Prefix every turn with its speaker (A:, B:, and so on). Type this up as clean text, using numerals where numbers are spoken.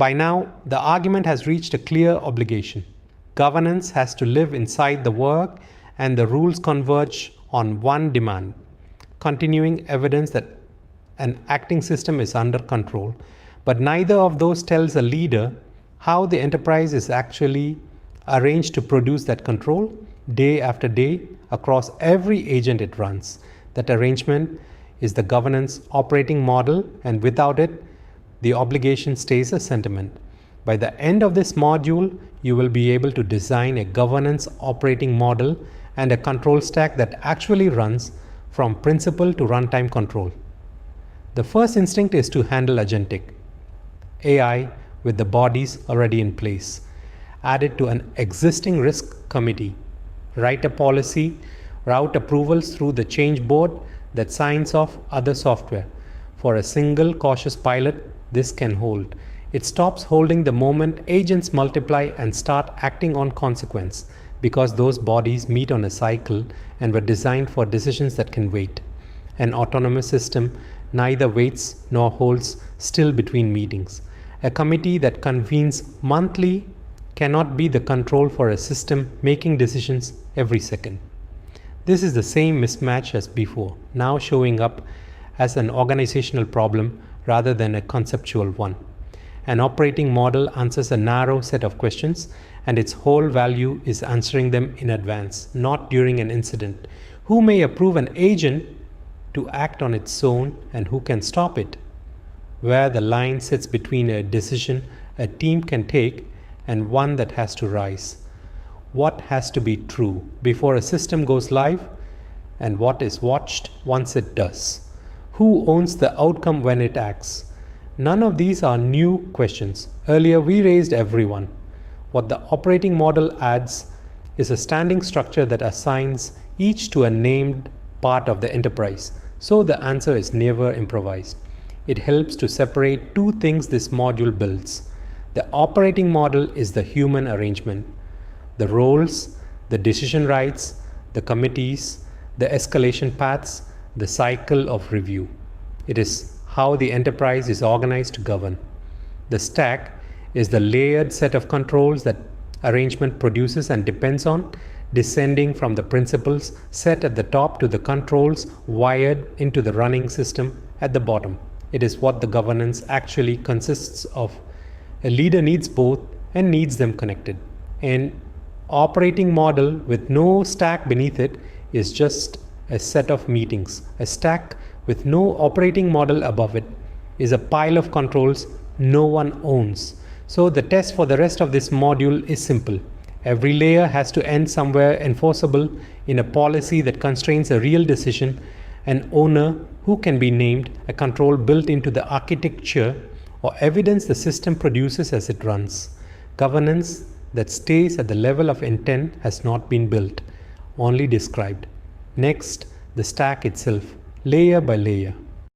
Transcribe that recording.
A: By now, the argument has reached a clear obligation. Governance has to live inside the work, and the rules converge on one demand: continuing evidence that an acting system is under control. But neither of those tells a leader how the enterprise is actually arranged to produce that control day after day across every agent it runs. That arrangement is the governance operating model, and without it, the obligation stays a sentiment. By the end of this module, you will be able to design a governance operating model and a control stack that actually runs from principle to runtime control. The first instinct is to handle agentic AI with the bodies already in place. Add it to an existing risk committee. Write a policy, route approvals through the change board that signs off other software. For a single cautious pilot, this can hold. It stops holding the moment agents multiply and start acting on consequence, because those bodies meet on a cycle and were designed for decisions that can wait. An autonomous system neither waits nor holds still between meetings. A committee that convenes monthly cannot be the control for a system making decisions every second. This is the same mismatch as before, now showing up as an organizational problem rather than a conceptual one. An operating model answers a narrow set of questions, and its whole value is answering them in advance, not during an incident. Who may approve an agent to act on its own, and who can stop it? Where the line sits between a decision a team can take and one that has to rise. What has to be true before a system goes live, and what is watched once it does? Who owns the outcome when it acts? None of these are new questions. Earlier we raised everyone. What the operating model adds is a standing structure that assigns each to a named part of the enterprise, so the answer is never improvised. It helps to separate two things this module builds. The operating model is the human arrangement. The roles, the decision rights, the committees, the escalation paths, the cycle of review. It is how the enterprise is organized to govern. The stack is the layered set of controls that arrangement produces and depends on, descending from the principles set at the top to the controls wired into the running system at the bottom. It is what the governance actually consists of. A leader needs both and needs them connected. An operating model with no stack beneath it is just a set of meetings. A stack with no operating model above it is a pile of controls no one owns. So the test for the rest of this module is simple. Every layer has to end somewhere enforceable in a policy that constrains a real decision, an owner who can be named, a control built into the architecture, or evidence the system produces as it runs. Governance that stays at the level of intent has not been built, only described. Next, the stack itself, layer by layer.